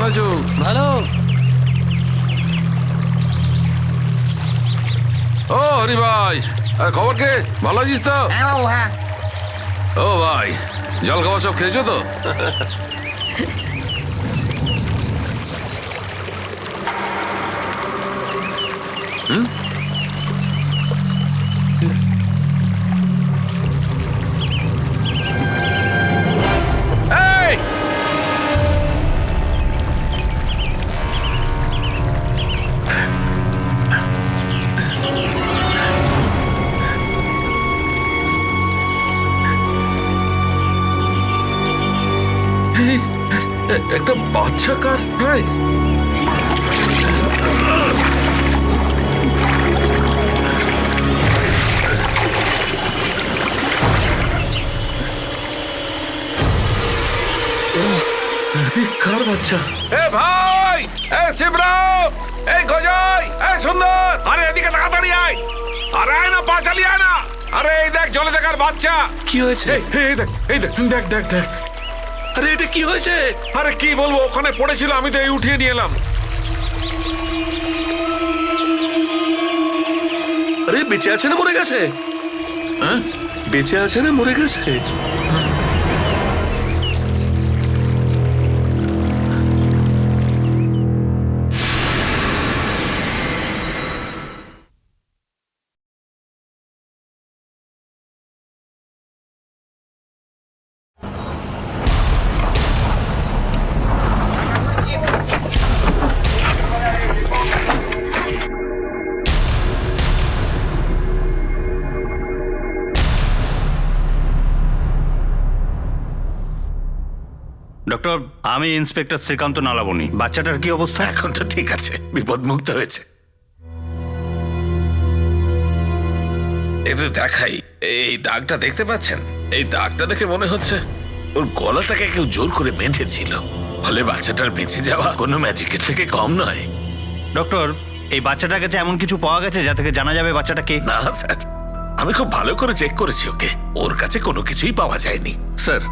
আছো? ভালো। ও হরি ভাই, খবর কে? ভালো আছিস তো? হ্যাঁ বাবু, হ্যাঁ। ও ভাই, জল খাবার সব খেয়েছো তো? এই! এই, একটা বাচ্চা কার? হ্যাঁ, কার বাচ্চা? এ ভাই, এ শিবরাম, এই গজয়, এই সুন্দর, আরে এদিকে তাড়াতাড়ি আয়। আরে আয় না, পা চালিয়ে আয় না। আরে এই দেখ, জলে দেখার বাচ্চা। কি হয়েছে? এই দেখ, এই দেখ, দেখ দেখ দেখ। আরে এটা কি হয়েছে? আরে কি বলবো, ওখানে পড়েছিল, আমি তো এই উঠিয়ে নিয়ে এলাম। আরে বেঁচে আছে না মরে গেছে? হ্যাঁ? বেঁচে আছে না মরে গেছে? ডক্টর, আমি ইন্সপেক্টর শ্রীকান্ত নালাবনি। বাচ্চাটার কি অবস্থা? এখন তো ঠিক আছে, বিপদমুক্ত হয়েছে। একটু দেখাই, এই দাগটা দেখতে পাচ্ছেন? এই দাগটা দেখে মনে হচ্ছে ওর গলাটাকে কেউ জোর করে বেঁধেছিল। ফলে বাচ্চাটার বেঁচে যাওয়া কোনো ম্যাজিকের থেকে কম নয়। ডক্টর, এই বাচ্চাটার কাছে এমন কিছু পাওয়া গেছে যা থেকে জানা যাবে বাচ্চাটা কে? না স্যার, আমি খুব ভালো করে চেক করেছি ওকে, ওর কাছে কোনো কিছুই পাওয়া যায়নি। স্যার,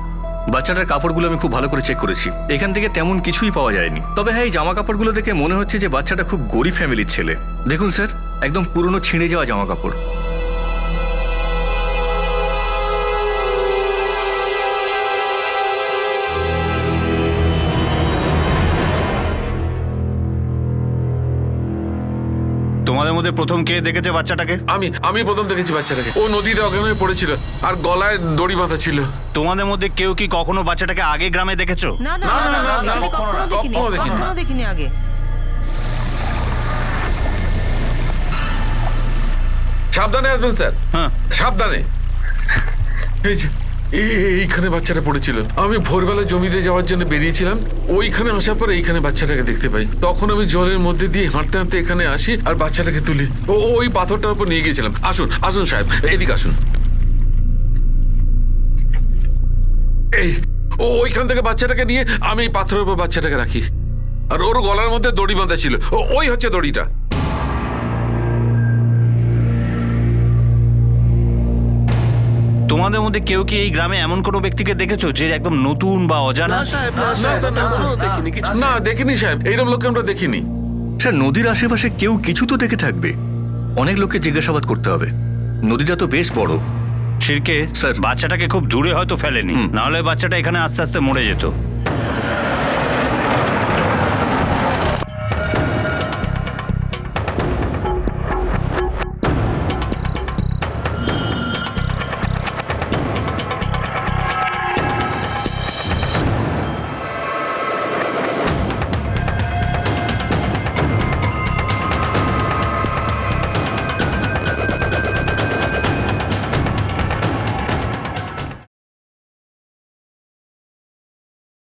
বাচ্চাটার কাপড়গুলো আমি খুব ভালো করে চেক করেছি, এখান থেকে তেমন কিছুই পাওয়া যায়নি। তবে হ্যাঁ, এই জামা কাপড়গুলো দেখে মনে হচ্ছে যে বাচ্চাটা খুব গরিব ফ্যামিলির ছেলে। দেখুন স্যার, একদম পুরনো ছিঁড়ে যাওয়া জামা কাপড়। তোমাদের মধ্যে প্রথম কে দেখেছে বাচ্চাটাকে? আমি প্রথম দেখেছি বাচ্চাটাকে। ও নদীতে অজ্ঞান হয়ে পড়েছিল আর গলায় দড়ি বাঁধা ছিল। তোমাদের মধ্যে কেউ কি কখনো বাচ্চাটাকে আগে গ্রামে দেখেছো? না না না, না, না, না, আমি কখনো না, কখনো দেখিনি, কখনো দেখিনি। কখনো দেখিনি আগে। সাবধানে আসবেন স্যার, হ্যাঁ। সাবধানে। এই যে এইখানে বাচ্চাটা পড়েছিল। আমি ভোরবেলা জমিতে যাওয়ার জন্য বেরিয়েছিলাম, ওইখানে আসার পরে এইখানে বাচ্চাটাকে দেখতে পাই। তখন আমি জলের মধ্যে দিয়ে হাঁটতে হাঁটতে এখানে আসি আর বাচ্চাটাকে তুলি। ওই পাথরটার উপর নিয়ে গিয়েছিলাম। আসুন আসুন সাহেব, এদিকে আসুন। এই ওইখান থেকে বাচ্চাটাকে নিয়ে আমি এই পাথরের উপর বাচ্চাটাকে রাখি, আর ওর গলার মধ্যে দড়ি বাঁধা ছিল। ওই হচ্ছে দড়িটা। তোমাদের মধ্যে কেউ কি এই গ্রামে এমন কোনো ব্যক্তিকে দেখেছো যে একদম নতুন বা অজানা? না সাহেব, না না, স্যার, স্যার, না, স্যার। দেখিনি কিছু। না দেখিনি সাহেব, এইরকম লোককে আমরা দেখিনি। স্যার, নদীর আশেপাশে কেউ কিছু তো দেখে থাকবে। অনেক লোককে জিজ্ঞাসাবাদ করতে হবে, নদীটা তো বেশ বড়। শিরকে স্যার। বাচ্চাটাকে খুব দূরে হয়তো ফেলেনি, নাহলে বাচ্চাটা এখানে আস্তে আস্তে মরে যেত।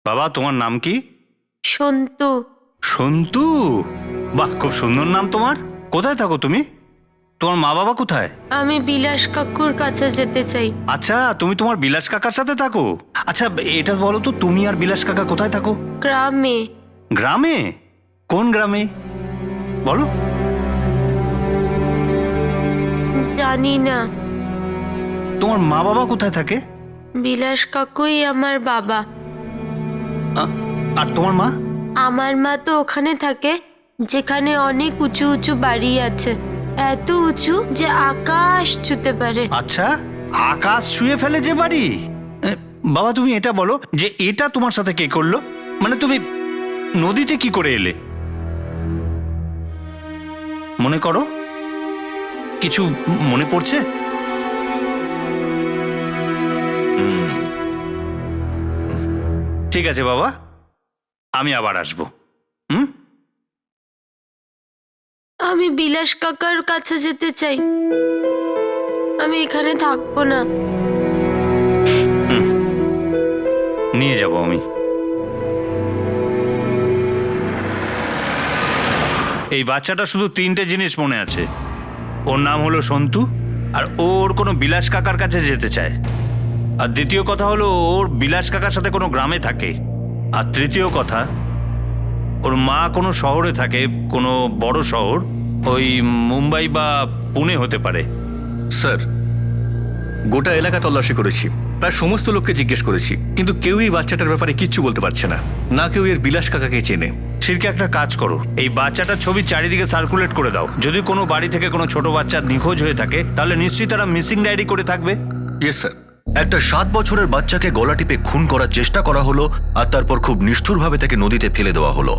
বাবা, তোমার নাম কি? সন্তু। সন্তু? বাহ, খুব সুন্দর নাম তোমার। কোথায় থাকো তুমি? তোমার মা বাবা কোথায়? আমি বিলাস কাকুর কাছে যেতে চাই। আচ্ছা, তুমি তোমার বিলাস কাকার সাথে থাকো। আচ্ছা, এটা বলো তো, তুমি আর বিলাস কাকা কোথায় থাকো? গ্রামে। গ্রামে? কোন গ্রামে বলো? জানি না। তোমার মা বাবা কোথায় থাকে? বিলাস কাকুই আমার বাবা। আর তোমার মা? আমার মা তো ওখানে থাকে যেখানে অনেক উঁচু উঁচু বাড়ি আছে, এত উঁচু যে আকাশ ছুতে পারে। আচ্ছা, আকাশ ছুঁয়ে ফেলে যে বাড়ি? বাবা তুমি এটা বলো যে এটা তোমার সাথে কে করলো? মানে তুমি নদীতে কি করে এলে? মনে করো, কিছু মনে পড়ছে? ঠিক আছে বাবা, আমি আবার আসবো। আমি বিলাস কাকার কাছে যেতে চাই, আমি এখানে থাকবো না। নিয়ে যাব আমি। এই বাচ্চাটা শুধু 3টে জিনিস মনে আছে। ওর নাম হলো সন্তু, আর ওর কোনো বিলাস কাকার কাছে যেতে চায়। আর দ্বিতীয় কথা হলো ওর বিলাস কাকার সাথে কোনো গ্রামে থাকে। আর তৃতীয় কথা, ওর মা কোনো শহরে থাকে, কোনো বড় শহর, ওই মুম্বাই বা পুনে হতে পারে। স্যার, গোটা এলাকা তল্লাশি করেছি, প্রায় সমস্ত লোককে জিজ্ঞেস করেছি, কিন্তু কেউই বাচ্চাটার ব্যাপারে কিচ্ছু বলতে পারছে না, না কেউ এর বিলাস কাকাকে চেনে। শিরকে একটা কাজ করো, এই বাচ্চাটার ছবি চারিদিকে সার্কুলেট করে দাও। যদি কোনো বাড়ি থেকে কোনো ছোট বাচ্চা নিখোঁজ হয়ে থাকে তাহলে নিশ্চয়ই তারা মিসিং ডায়েরি করে থাকবে। Yes sir. একটা 7 বছরের বাচ্চাকে গলা টিপে খুন করার চেষ্টা করা হলো, আর তারপর খুব নিষ্ঠুরভাবে তাকে নদীতে ফেলে দেওয়া হলো।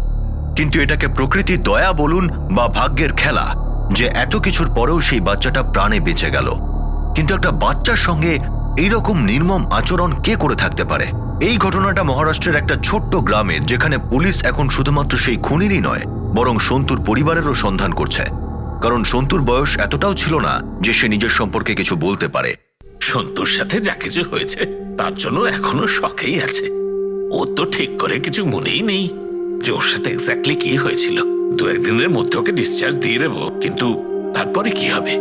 কিন্তু এটাকে প্রকৃতির দয়া বলুন বা ভাগ্যের খেলা যে এত কিছুর পরেও সেই বাচ্চাটা প্রাণে বেঁচে গেল। কিন্তু একটা বাচ্চার সঙ্গে এইরকম নির্মম আচরণ কে করে থাকতে পারে? এই ঘটনাটা মহারাষ্ট্রের একটা ছোট্ট গ্রামের, যেখানে পুলিশ এখন শুধুমাত্র সেই খুনিরই নয়, বরং সন্তুর পরিবারেরও সন্ধান করছে। কারণ সন্তুর বয়স এতটাও ছিল না যে সে নিজের সম্পর্কে কিছু বলতে পারে। সন্তুর সাথে যা কিছু হয়েছে তার জন্য এখনো শখেই আছে। ও তো ঠিক করে কিছু মনেই নেই যে ওর সাথে এক্স্যাক্টলি কি হয়েছিল। 2-1 দিনের মধ্যে ওকে ডিসচার্জ দিয়ে দেবো, কিন্তু তারপরে কি হবে?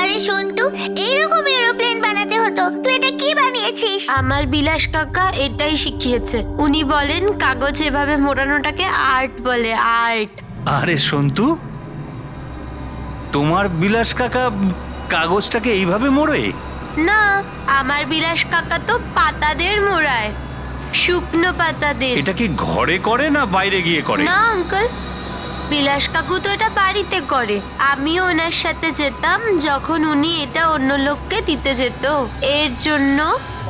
আরে সন্তু, এইরকম এরোপ্লেন বানাতে হতো, তুই এটা কি বানিয়েছিস? আমার বিলাস কাকা এটাই শিখিয়েছে। উনি বলেন কাগজ এভাবে মোড়ানোটাকে আর্ট বলে, আর্ট। আরে সন্তু, তোমার বিলাস কাকা কাগজটাকে এইভাবে মোড়ে? না, আমার বিলাস কাকা তো পাতাদের মোড়ায়, শুকনো পাতাদের। এটা কি ঘরে করে না বাইরে গিয়ে করে? না আঙ্কেল, বিলাস কাকু তো এটা বাড়িতে করে। আমিও ওনার সাথে যেতাম যখন উনি এটা অন্য লোককে দিতে যেত। এর জন্য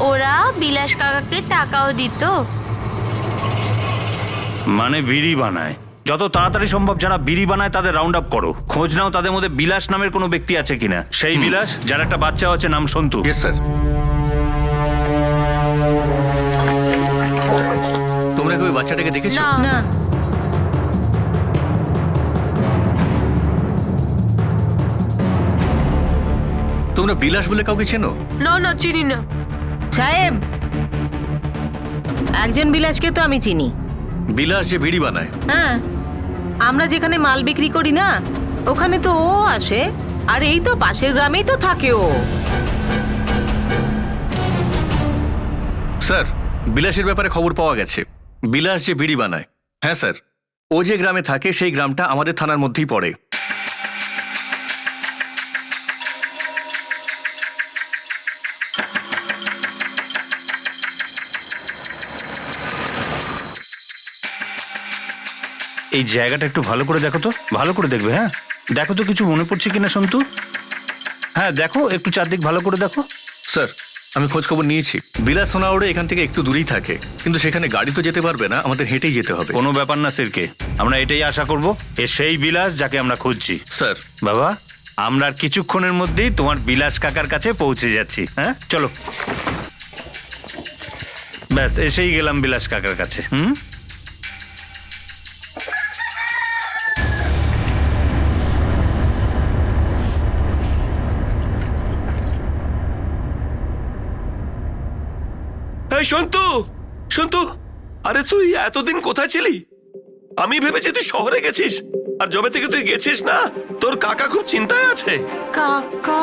ওরা বিলাস কাকাকে টাকাও দিত। মানে বিড়ি বানায়? যত তাড়াতাড়ি সম্ভব যারা বিড়ি বানায় তাদের রাউন্ড আপ করো, খোঁজ নাও তাদের মধ্যে বিলাস নামের কোনো ব্যক্তি আছে কিনা। সেই বিলাস যার একটা বাচ্চা আছে নাম সন্তু। Yes sir. তোমরা কি ওই বাচ্চাটাকে দেখেছো? না, তোমরা বিলাস বলে কাউকে চেনো? না না, চিনি না। সাহেব, একজন বিলাসকে তো আমি চিনি। বিলাস যে বিড়ি বানায়? হ্যাঁ, আমরা যেখানে মাল বিক্রি করি না ওখানে তো ও আসে, আর এই তো পাশের গ্রামেই তো থাকে ও। স্যার, বিলাসের ব্যাপারে খবর পাওয়া গেছে। বিলাস যে বিড়ি বানায়, হ্যাঁ স্যার, ও যে গ্রামে থাকে সেই গ্রামটা আমাদের থানার মধ্যেই পড়ে। এই জায়গাটা একটু ভালো করে দেখো তো, ভালো করে দেখবে। হ্যাঁ দেখো তো কিছু মনে পড়ছে কিনা সন্তু। হ্যাঁ দেখো, একটু চারদিক ভালো করে দেখো। স্যার, আমি খোঁজ খবর নিয়েছি। বিলাস সোনাউড়ে এখান থেকে একটু দূরেই থাকে, কিন্তু সেখানে গাড়ি তো যেতে পারবে না, আমাদের হেঁটেই যেতে হবে। কোনো ব্যাপার না সিরকে, আমরা এটাই আশা করব এ সেই বিলাস যাকে আমরা খুঁজছি। স্যার, বাবা, আমরা আর কিছুক্ষণের মধ্যেই তোমার বিলাস কাকার কাছে পৌঁছে যাচ্ছি। হ্যাঁ চলো। ব্যাস এসেই গেলাম বিলাস কাকার কাছে। এই সন্তু, সন্তু, আরে তুই এতদিন কোথায় ছিলি? আমি ভেবেছি তুই শহরে গেছিস, আর যবে থেকে তুই গেছিস না তোর কাকা খুব চিন্তায় আছে। কাকা,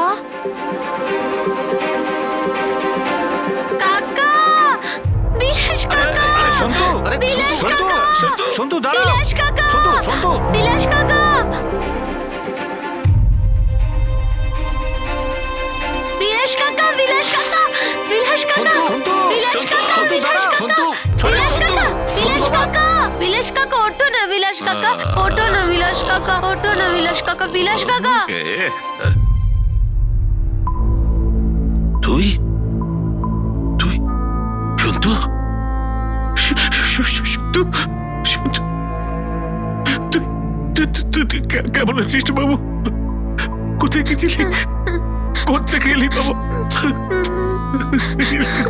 কাকা, বিলাস কাকা, সন্তু, বিলাস সন্তু, কাকা, সন্তু, সন্তু দাঁড়াও। বিলাস কাকা, সন্তু, সন্তু। বিলাস কাকা, বিলাস কাকা, বিলাস কাকা, বিলাস বিলাস কাকা, বিলাস কাকা, বিলাস কাকা, বিলাস কাকা, বিলাস কাকা, বিলাস কাকা, ওঠো না বিলাস কাকা, ওঠো না বিলাস কাকা, ওঠো না বিলাস কাকা, বিলাস কাকা। তুই তুই সন্তু সন্তু সন্তু তুই কেমন আছিস বাবু? কোথায় গেছিলি? কোথায় গেলি বাবা?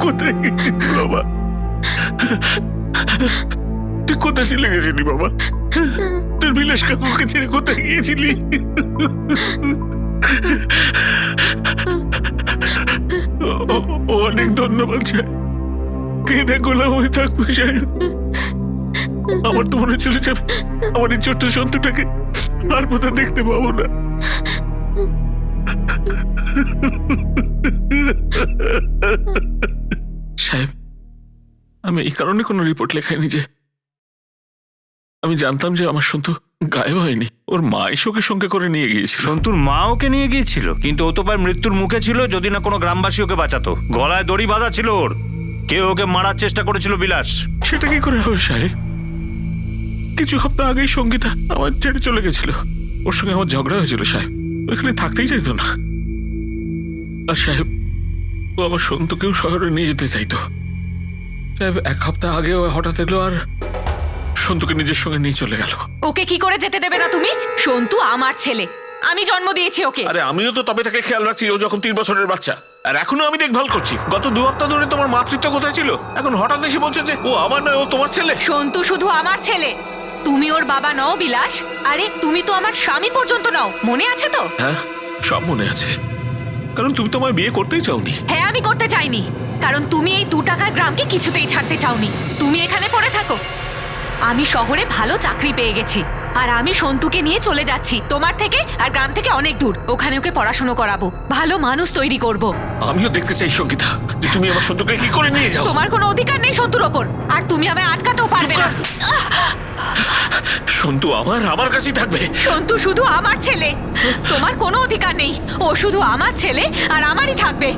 কোথায় গেছিলি বাবা? তুই কোথায় চলে গেছিলি বাবা? তোর বিলাস কাকুকে ছেড়ে কোথায় গিয়েছিলি? অনেক ধন্যবাদ স্যার। কেনা গোলাম হয়ে থাকবো স্যার। আমার তো মনে চলে যাবে আমার এই ছোট্ট সন্তুটাকে আর কোথাও দেখতে পাবো না। সাহেব, আমি এই কারণে কোনো রিপোর্ট লেখাইনি যে আমি জানতাম যে আমার সন্তু গায়েব হয়নি। ওর মা এসোকে সঙ্গে করে নিয়ে গিয়েছিল। সন্তুর মা ওকে নিয়ে গিয়েছিল, কিন্তু ও তো প্রায় মৃত্যুর মুখে ছিল যদি না কোনো গ্রামবাসী ওকে বাঁচাতো। গলায় দড়ি বাঁধা ছিল ওর, কেউ ওকে মারার চেষ্টা করেছিল বিলাস। সেটা কি করে হবে সাহেব? কিছু সপ্তাহ আগেই সঙ্গীতা আমার ছেড়ে চলে গেছিল। ওর সঙ্গে আমার ঝগড়া হয়েছিল সাহেব, ওখানে থাকতেই চাইতো না। আর সাহেব, ও আমার সন্তুকেও শহরে নিয়ে যেতে চাইতো সাহেব। এক সপ্তাহ আগে ও হঠাৎ এলো আর সন্তুকে নিজের সঙ্গে নিয়ে চলে গেল। ওকে কি করে যেতে দেবে না তুমি? সন্তু আমার ছেলে, আমি জন্ম দিয়েছি ওকে। আরে আমিও তো তবে তাকে খেয়াল রাখছি, ও যখন 3 বছরের বাচ্চা। আর এখনো আমি দেখভাল করছি। গত 2 সপ্তাহ ধরে তোমার মাতৃত্ব কোথায় ছিল? এখন হঠাৎ এসে বলছে যে ও আমার নয়, ও তোমার ছেলে। সন্তু শুধু আমার ছেলে, তুমি ওর বাবা নও বিলাস। আরে তুমি তো আমার স্বামী পর্যন্ত নও, মনে আছে তো? হ্যাঁ, সব মনে আছে, কারণ তুমি তো আমায় বিয়ে করতেই চাওনি। হ্যাঁ, আমি করতে চাইনি, কারণ তুমি এই 2 টাকার গ্রামকে কিছুতেই ছাড়তে চাওনি। তুমি এখানে পড়ে থাকো, আমি শহরে ভালো চাকরি পেয়ে গেছি। আর আমি সন্তুকে নিয়ে চলে যাচ্ছি তোমার থেকে আর গ্রাম থেকে অনেক দূর। ওখানে ওকে পড়াশোনা করাবো, ভালো মানুষ তৈরি করব। আমিও দেখতে চাই সঙ্গীতা যে তুমি আমার সন্তুকে কি করে নিয়ে যাও। তোমার কোনো অধিকার নেই সন্তুর ওপর, আর তুমি আমায় আটকাতেও পারবে না। সন্তু আমার কাছেই থাকবে। সন্তু শুধু আমার ছেলে, তোমার কোনো অধিকার নেই। ও শুধু আমার ছেলে আর আমারই থাকবে।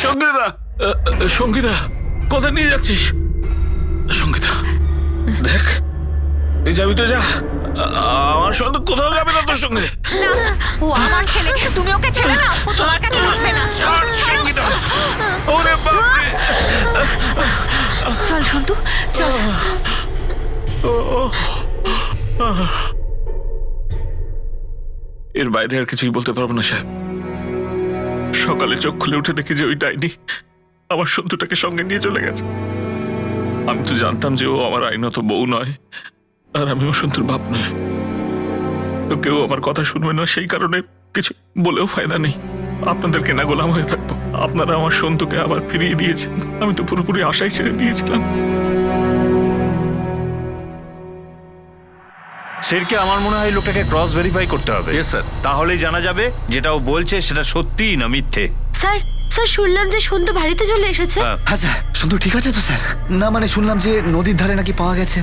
সঙ্গীতা, সঙ্গীতা, কোথায় নিয়ে যাচ্ছিস? সঙ্গীতা, দেখ, এই যাবি তো যা। আমার সঙ্গে কোথাও যাবে না তোর সঙ্গে। না, ও আমার ছেলে, তুমি ওকে ছেড়ে না, ও তোমার কাছে থাকবে না। ছাড় সঙ্গীতা। ওরে বাপরে। চল সন্তু, চল। এর বাইরে আর কিছুই বলতে পারবো না সাহেব। সকালে চোখ খুলে উঠে দেখি যে ওই ডাইনি আমার সন্তুটাকে সঙ্গে নিয়ে চলে গেছে। আমি তো জানতাম যে ও আমার আইনত বউ নয়, আর আমিও সন্তুর বাপ নই। তো কেউ আমার কথা শুনবে না, সেই কারণে কিছু বলেও ফায়দা নেই। আপনাদের কেনা গোলাম হয়ে থাকবো। আপনারা আমার সন্তুকে আবার ফিরিয়ে দিয়েছেন, আমি তো পুরোপুরি আশাই ছেড়ে দিয়েছিলাম। স্যারকে আমার মনে হয় লোকটাকে ক্রস ভেরিফাই করতে হবে। Yes, sir. তাহলেই জানা যাবে যেটা ও বলছে সেটা সত্যি না মিথ্যে। স্যার, স্যার শুনলাম যে সন্তু বাড়িতে চলে এসেছে। হ্যাঁ স্যার, সন্তু ঠিক আছে তো স্যার? না মানে শুনলাম যে নদীর ধারে নাকি পাওয়া গেছে।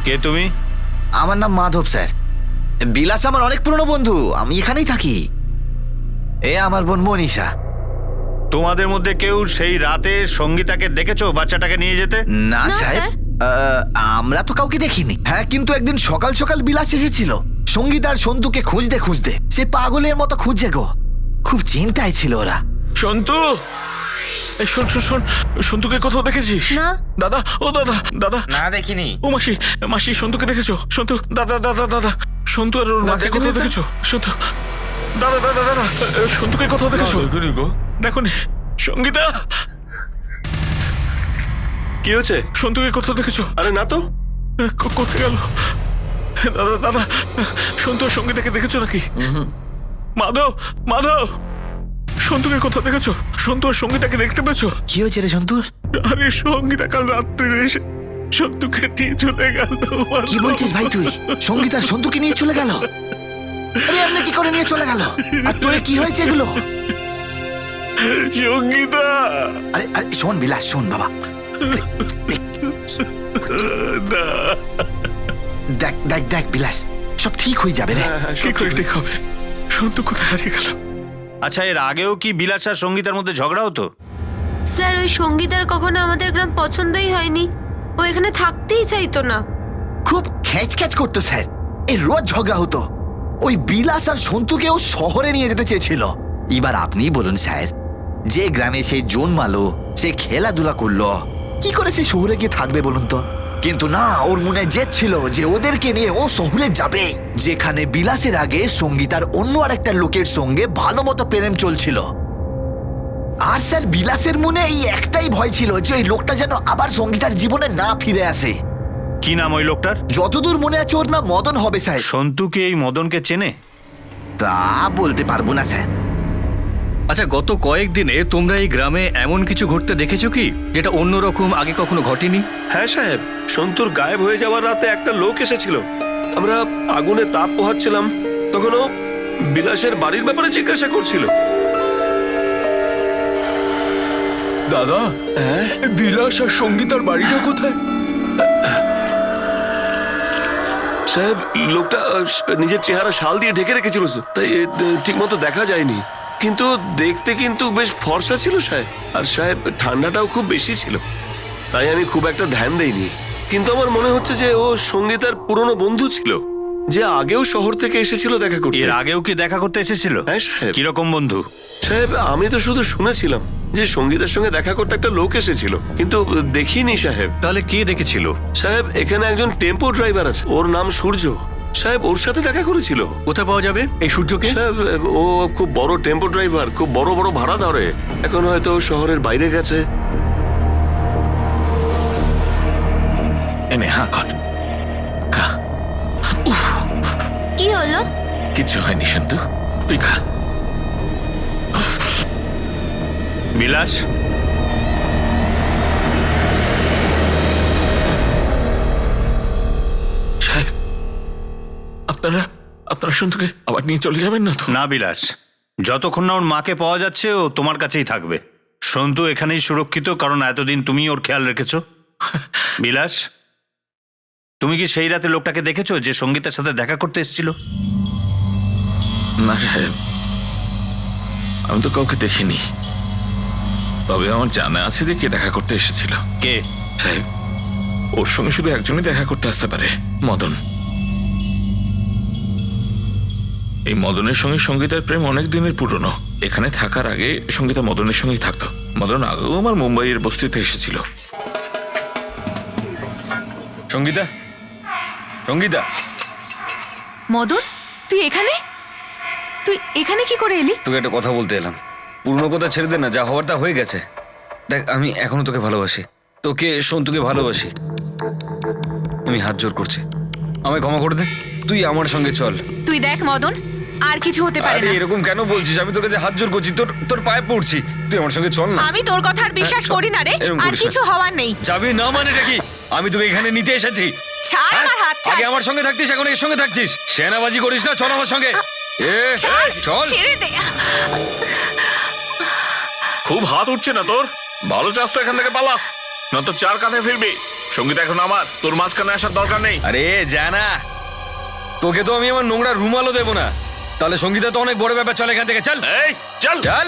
কে তুমি? আমার নাম মাধব স্যার। বিলাস আমার অনেক পুরনো বন্ধু, আমি এখানেই থাকি। এ আমার বোন মনীষা। তোমাদের মধ্যে কেউ সেই রাতে সঙ্গীতাকে দেখেছো বাচ্চাটাকে নিয়ে যেতে? না না, স্যার, স্যার। আমরা তো কাউকে দেখিনি। হ্যাঁ, কিন্তু একদিন সকাল সকাল বিলাস এসেছিল সঙ্গীত আর সন্তুকে খুঁজতে খুঁজতে। সে পাগলের মতো খুঁজছে গো, খুব চিন্তায় ছিল ওরা। সন্তু, এই শোন শোন শোন, সন্তুকে কোথাও দেখেছিস? না। দাদা, ও দাদা, দাদা। না দেখিনি। ও মাসি, মাসি সন্তুকে দেখেছো? সন্তু, দাদা দাদা দাদা, সন্তু আর ওর মাকে কোথাও দেখেছো? সন্তু, দাদা দাদা দাদা, সন্তুকে কোথাও দেখেছো? দেখোনি? সঙ্গীতা, কি হয়েছে? সন্তুকে কোথাও দেখেছো? আরে না তো। কোথায় গেল? দাদা দাদা, সন্তু আর সঙ্গীতাকে দেখেছো নাকি? মাধব, মাধব, সন্তুকে কোথাও দেখেছো? সন্তু আর সঙ্গীতাকে দেখতে পেয়েছো? কি হয়েছে রে সন্তুর? আরে সঙ্গীতা কাল রাত্রে এসে সন্তুকে নিয়ে চলে গেল। কি বলছিস ভাই তুই? সঙ্গীত আর সন্তুকে নিয়ে চলে গেল? আরে আপনি কি করে নিয়ে চলে গেল? আর তোরে কি হয়েছে এগুলো? সঙ্গীতা, আরে আরে শোন বিলাস, শোন বাবা, দেখ দেখ দেখ বিলাস, সব ঠিক হয়ে যাবে রে। কি করে ঠিক হবে? সন্তু কোথায় হারিয়ে গেল? আচ্ছা, এর আগেও কি বিলাস আর সঙ্গীতার মধ্যে ঝগড়া হতো? স্যার ওই সঙ্গীতার কখনো আমাদের গ্রাম পছন্দই হয়নি, ও এখানে থাকতেই চাইতো না। খুব খ্যাচ খ্যাচ করতো স্যার, এই রোজ ঝগড়া হতো। ওই বিলাস আর সন্তুকেও শহরে নিয়ে যেতে চেয়েছিল। এবার আপনি বলুন স্যার, যে গ্রামে সে জন্মালো, সে খেলাধুলা করলো, কি করে সে শহরে গিয়ে থাকবে বলুন তো? কিন্তু না, ওর মনে জেদ ছিল যে ওদেরকে নিয়ে ও শহরে যাবে, যেখানে বিলাসের আগে সঙ্গীতার অন্য আরেকটা লোকের সঙ্গে ভালো মতো প্রেম চলছিল। আর স্যার বিলাসের মনে এই একটাই ভয় ছিল যে ওই লোকটা যেন আবার সঙ্গীতার জীবনে না ফিরে আসে। কি নাম ওই লোকটার? যতদূর মনে আছে ওর নাম মদন হবে স্যার। সন্তু কি এই মদনকে চেনে? তা বলতে পারবো না স্যার। আচ্ছা, গত কয়েকদিনে তোমরা এই গ্রামে এমন কিছু ঘটতে দেখেছো কি যেটা অন্যরকম আগে কখনো ঘটেনি? হ্যাঁ সাহেব, সন্তুর গায়েব হয়ে যাওয়ার রাতে একটা লোক এসেছিল। আমরা আগুনে তাপ পোহাচ্ছিলাম, তখন ও বিলাসের বাড়ির ব্যাপারে জিজ্ঞাসা করছিল। দাদা, বিলাস আর সঙ্গীতার বাড়িটা কোথায়? সাহেব, লোকটা নিজের চেহারা শাল দিয়ে ঢেকে রেখেছিল, তাই ঠিক মতো দেখা যায়নি। কিন্তু দেখতে কিন্তু বেশ ফর্সা ছিল সাহেব। আর সাহেব, ঠান্ডাটাও খুব বেশি ছিল, তাই আমি খুব একটা ধ্যান দেইনি। কিন্তু আমার মনে হচ্ছে যে ও সঙ্গীতার পুরনো বন্ধু ছিল, যে আগেও শহর থেকে এসেছিল দেখা করতে। এর আগেও কি দেখা করতে এসেছিল? হ্যাঁ সাহেব। কিরকম বন্ধু? সাহেব, আমি তো শুধু শুনেছিলাম যে সঙ্গীতের সঙ্গে দেখা করতে একটা লোক এসেছিল, কিন্তু দেখিনি সাহেব। তাহলে কে দেখেছিল? সাহেব, এখানে একজন টেম্পো ড্রাইভার আছে, ওর নাম সূর্য। সাহেব, ওর সাথে দেখা করেছিল। কোথায় পাওয়া যাবে এই সূর্যকে? সাহেব, ও খুব বড় টেম্পো ড্রাইভার, খুব বড় বড় ভাড়া ধরে। এখন হয়তো শহরের বাইরে গেছে। এনে হা কর, খা। কি হলো? কিছু হয়নি সন্তু, তুই খা। বিলাস, সাহেব, আপনারা সন্তুকে আবার নিয়ে চলে যাবেন না তো? না বিলাস, যতক্ষণ না ওর মাকে পাওয়া যাচ্ছে ও তোমার কাছেই থাকবে। সন্তু এখানেই সুরক্ষিত, কারণ এতদিন তুমি ওর খেয়াল রেখেছো। বিলাস, তুমি কি সেই রাতে লোকটাকে দেখেছো যে সঙ্গীতের সাথে দেখা করতে এসেছিল? না সাহেব, আমি তো কাউকে দেখিনি। তবে আমার জানা আছে যে কে দেখা করতে এসেছিল। কে? সাহেব, ওর সঙ্গে শুধু একজনই দেখা করতে আসতে পারে, মদন। এই মদনের সঙ্গে সঙ্গীতার প্রেম অনেক দিনের পুরনো। এখানে থাকার আগে সঙ্গীতা মদনের সঙ্গেই থাকতো। মদন আগেও আমার মুম্বাইয়ের বস্তিতে এসেছিল। সঙ্গীতা, সঙ্গীতা। মদন, তুই এখানে? তুই এখানে কি করে এলি? তোকে একটা কথা বলতে এলাম। পুরনো কথা ছেড়ে দে না, যা হওয়ার তা হয়ে গেছে। দেখ, আমি এখনো তোকে ভালোবাসি, তোকে সন্তুকে ভালোবাসি। আমি হাত জোর করছি, আমায় ক্ষমা করে দে। তুই আমার সঙ্গে চল। তুই দেখ মদন, আর কিছু হতে পারে আরে না। এরকম কেন বলছিস? আমি তোর কাছে হাত জোর করছি, তোর পায়ে পড়ছি। তুই আমার সঙ্গে চল না। আমি তোর কথা আর বিশ্বাস হ্যাঁ, করি না রে। এরকম আর করিস না। কিছু হওয়ার নেই। যাবি না মানেটা কি? আমি তোকে এখানে নিতে এসেছি। ছাড় হ্যাঁ? আমার হাত, ছাড়। আগে আমার সঙ্গে থাকতিস, এখন এর সঙ্গে থাকছিস। সেনাবাজি করিস না, চল আমার সঙ্গে। ছাড়, চল। ছেড়ে দে। খুব হাত উঠছে না তোর? ভালো চাস তো এখান থেকে পালা, না তো চার কাঁধে ফিরবি। সঙ্গীত এখন আমার, তোর মাঝখানে আসার দরকার নেই। আরে যা না, তোকে তো আমি আমার নোংরা রুমালও দেবো না। তাহলে সঙ্গীতা তো অনেক বড় ব্যাপার। চল এখান থেকে, চল। এই চল চল।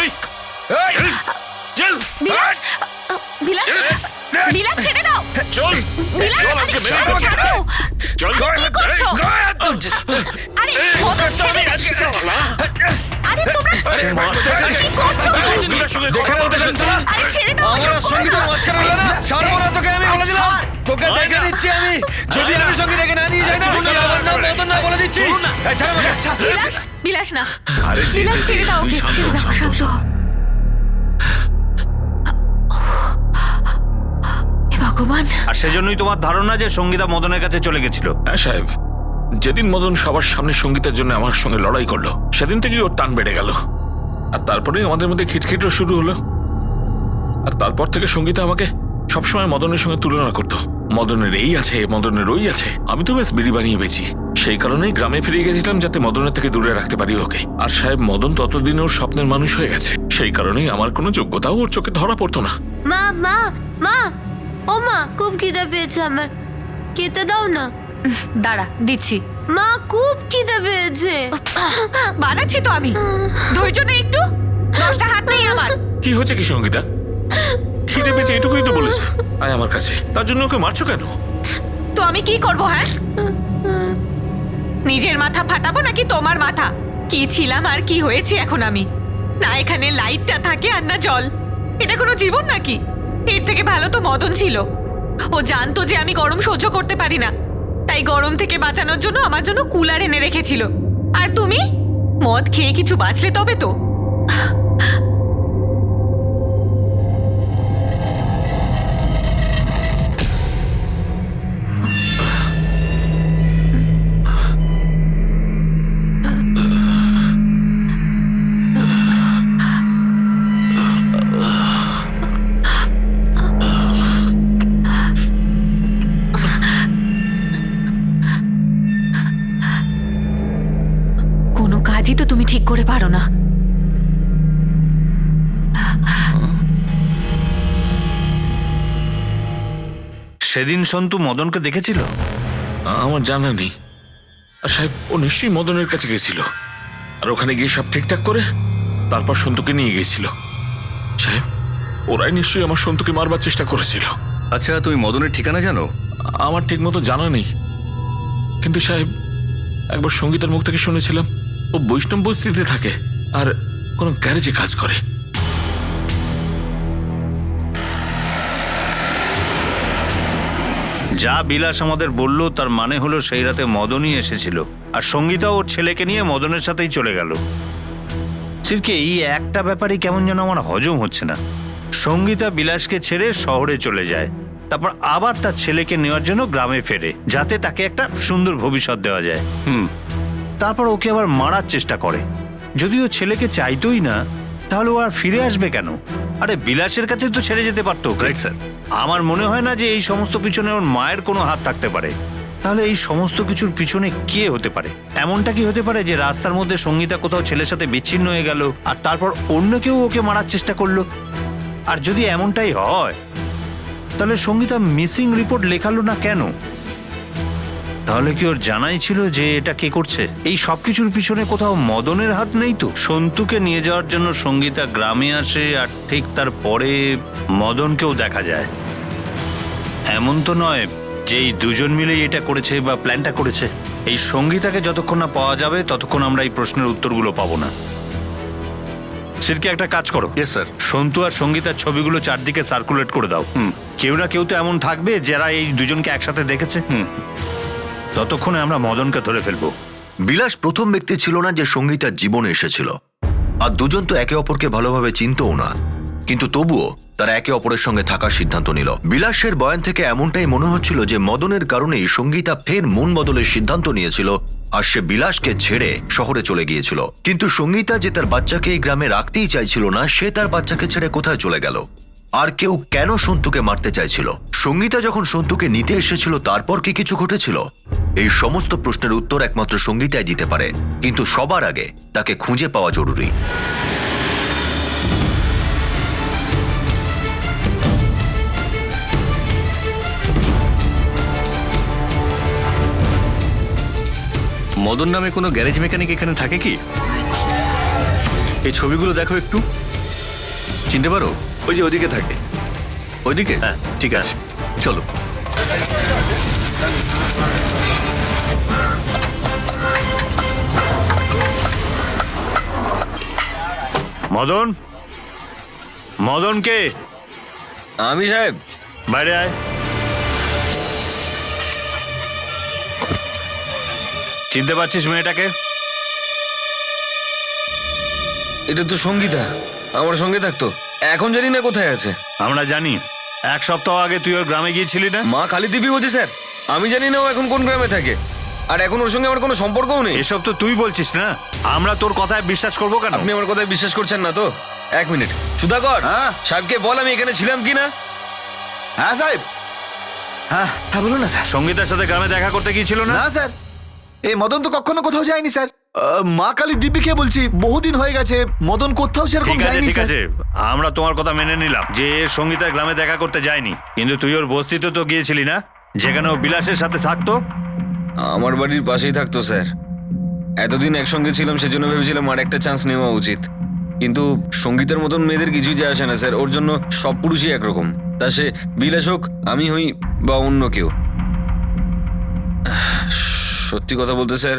এই এই, চল বিলাস, বিলাস, বিলাস ছেড়ে দাও। চল বিলাস, চল, আরে, আজকে মেরে আরে, দেবো। ছাড়ো। চল আরে, কি করছো? আরে মদন, ছেড়ে দে। আরে তোমরা কি করছো? যেখানে ওদের সঙ্গে চল। আরে ছেড়ে দাও। আমার সঙ্গীতের মাঝখানে হলো না, ছাড়বো না তোকে, আমি বলে দিলাম। তোকে দেখে দিচ্ছি আমি, যদি আমি সঙ্গে রেখে না নিয়ে যাই না, আমার নাম মদন না বলে দিচ্ছি। এই, ছাড় আমাকে। বিলাস, বিলাস না। বিলাস ছেড়ে দাও ওকে, ছেড়ে দাও, শান্ত হ। হে ভগবান। আর সেজন্যই তোমার ধারণা যে সঙ্গীতা মদনের কাছে চলে গেছিল? হ্যাঁ সাহেব, যেদিন মদন সবার সামনে সঙ্গীতের জন্য আমার সঙ্গে লড়াই করলো, সেদিন থেকেই ওর টান বেড়ে গেল। আর তারপরেই আমাদের মধ্যে খিটখিটও শুরু হলো। আর তারপর থেকে সঙ্গীতা আমাকে সবসময় মদনের সঙ্গে তুলনা করতো। মদনের এই আছে, মদনের ওই আছে। আমি তো বেশ বিড়ি বানিয়ে বেছি। সেই কারণেই গ্রামে ফিরে গেছিলাম, যাতে মদনের থেকে দূরে রাখতে পারি ওকে। আর সাহেব, মদন ততদিন ওর স্বপ্নের মানুষ হয়ে গেছে। সেই কারণেই আমার কোনো যোগ্যতাও ওর চোখে ধরা পড়তো না। মা মা মা, ও ও মা, খুব খিদে পেয়েছে আমার, খেতে দাও না। দাঁড়া, দিচ্ছি। মা, খুব খিদে পেয়েছে। বানাচ্ছি তো আমি, ধৈর্য নেই একটু, 10টা হাত নেই আমার। কি হচ্ছে কি সঙ্গীতা? খিদে পেয়েছে এটুকুই তো বলেছে। আয় আমার কাছে, তার জন্য ওকে মারছো কেন? তো আমি কি করব? হ্যাঁ, নিজের মাথা ফাটাবো নাকি তোমার মাথা? কি ছিলাম আর কি হয়েছে এখন আমি? না এখানে লাইটটা থাকে আর না জল। এটা কোনো জীবন নাকি? এর থেকে ভালো তো মদন ছিল। ও জানতো যে আমি গরম সহ্য করতে পারি না, তাই গরম থেকে বাঁচানোর জন্য আমার জন্য কুলার এনে রেখেছিল। আর তুমি মদ খেয়ে কিছু বাঁচলে তবে তো। কোনো কাজই তো তুমি ঠিক করে পারো না। সেদিন সন্তু মদনকে দেখেছিল? আমার জানা নেই। আর সাহেব, ও নিশ্চয়ই মদনের কাছে গেছিল, আর ওখানে গিয়ে সব ঠিকঠাক করে তারপর সন্তুকে নিয়ে গেছিল। সাহেব, ওরাই নিশ্চয়ই আমার সন্তুকে মারবার চেষ্টা করেছিল। আচ্ছা, তুমি মদনের ঠিকানা জানো? আমার ঠিক মতো জানা নেই, কিন্তু সাহেব একবার সঙ্গীতার মুখ থেকে শুনেছিলাম ও বৈষ্ণব বস্তিতে থাকে আর কোনো গ্যারেজে কাজ করে। যা বিলাস আমাদের বলল তার মানে হলো সেই রাতে মদনই এসেছিল, আর সঙ্গীতা ওর ছেলেকে নিয়ে মদনের সাথেই চলে গেল। সিরকে এই একটা ব্যাপারে কেমন যেন আমার হজম হচ্ছে না। সঙ্গীতা বিলাসকে ছেড়ে শহরে চলে যায়, তারপর আবার তার ছেলেকে নেওয়ার জন্য গ্রামে ফেরে, যাতে তাকে একটা সুন্দর ভবিষ্যৎ দেওয়া যায়। তারপর ওকে আবার মারার চেষ্টা করে। যদিও ছেলেকে চাইতোই না, তাহলে ও আর ফিরে আসবে কেন? আরে বিলাসের কাছে তো ছেড়ে যেতে পারতো। Right sir. আমার মনে হয় না যে এই সমস্ত পিছনে ওর মায়ের কোনো হাত থাকতে পারে। তাহলে এই সমস্ত কিছুর পিছনে কে হতে পারে? এমনটা কি হতে পারে যে রাস্তার মধ্যে সঙ্গীতা কোথাও ছেলের সাথে বিচ্ছিন্ন হয়ে গেল, আর তারপর অন্য কেউ ওকে মারার চেষ্টা করলো? আর যদি এমনটাই হয়, তাহলে সঙ্গীতা মিসিং রিপোর্ট লেখালো না কেন? তাহলে কি ওর জানাই ছিল যে এটা কে করছে? এই সবকিছুর পিছনে কোথাও মদনের হাত নেই তো? সন্তুকে নিয়ে যাওয়ার জন্য সঙ্গীতা গ্রামে আসে, আর ঠিক তারপরে মদনকেও দেখা যায়। এমন তো নয় যে এই দুজন মিলেই এটা করেছে বা প্ল্যানটা করেছে। এই সঙ্গীতাকে যতক্ষণ না পাওয়া যাবে ততক্ষণ আমরা এই প্রশ্নের উত্তরগুলো পাবো না। সিরকি, একটা কাজ করো। Yes sir. সন্তু আর সঙ্গীতার ছবিগুলো চারদিকে সার্কুলেট করে দাও। কেউ না কেউ তো এমন থাকবে যারা এই দুজনকে একসাথে দেখেছে। ততক্ষণে আমরা মদনকে ধরে ফেলবো। বিলাস প্রথম ব্যক্তি ছিল না যে সঙ্গীতার জীবনে এসেছিল, আর দুজন তো একে অপরকে ভালোভাবে চিনতও না, কিন্তু তবুও তারা একে অপরের সঙ্গে থাকার সিদ্ধান্ত নিল। বিলাসের বয়ান থেকে এমনটাই মনে হচ্ছিল যে মদনের কারণেই সঙ্গীতা ফের মন বদলের সিদ্ধান্ত নিয়েছিল, আর সে বিলাসকে ছেড়ে শহরে চলে গিয়েছিল। কিন্তু সঙ্গীতা যে তার বাচ্চাকে এই গ্রামে রাখতেই চাইছিল না, সে তার বাচ্চাকে ছেড়ে কোথায় চলে গেল? আর কেউ কেন সন্তুকে মারতে চাইছিল? সঙ্গীতা যখন সন্তুকে নিতে এসেছিল তারপর কি কিছু ঘটেছিল? এই সমস্ত প্রশ্নের উত্তর একমাত্র সঙ্গীতাই দিতে পারে, কিন্তু সবার আগে তাকে খুঁজে পাওয়া জরুরি। মদন নামে কোনো গ্যারেজ মেকানিক এখানে থাকে কি? এই ছবিগুলো দেখো একটু, চিনতে পারো? ওই যে ওদিকে থাকে। ওইদিকে? হ্যাঁ, ঠিক আছে, চলো। মদন, মদন কে? আমি সাহেব। বাইরে আয়। চিনতে পারছিস মেয়েটাকে? এটা তো সঙ্গীতা, আমার সঙ্গে থাকতো, এখন জানি না কোথায় আছে। আমরা জানি। 1 সপ্তাহ আগে তুই ওর গ্রামে গিয়েছিলি না? মা কালী দেবী বলছে স্যার, আমি জানি না ও এখন কোন গ্রামে থাকে, আর এখন ওর সঙ্গে আমার কোনো সম্পর্কও নেই। এসব তো তুই বলছিস না, আমরা তোর কথায় বিশ্বাস করবো কেন? আপনি আমার কথায় বিশ্বাস করছেন না তো? 1 মিনিট, সুধাকর, সাহেবকে বল আমি এখানে ছিলাম কিনা। হ্যাঁ সাহেব। হ্যাঁ হ্যাঁ, বলুন না স্যার। সঙ্গীতার সাথে গ্রামে দেখা করতে গিয়েছিল না? না স্যার, এই মদন তো কখনো কোথাও যায়নি স্যার। মা কালী দিব্যিকে বলছি, বহুদিন হয়ে গেছে, মদন কোথাও সেরকম ঠিক আছে যায়নি ঠিক স্যার। আছে, আমরা তোমার কথা মেনে নিলাম যে সঙ্গীতার গ্রামে দেখা করতে যায়নি, কিন্তু তুই ওর বস্তিতে তো গিয়েছিলি না, যেখানে ও বিলাসের সাথে থাকতো। আমার বাড়ির পাশেই থাকতো স্যার। এতদিন একসঙ্গে ছিলাম, সেজন্য ভেবেছিলাম আর একটা চান্স নেওয়া উচিত। কিন্তু সঙ্গীতের মতন মেয়েদের কিছুই যায় আসে না স্যার, ওর জন্য সব পুরুষই একরকম, তা সে বিলাস হোক, আমি হই বা অন্য কেউ। সত্যি কথা বলতে স্যার,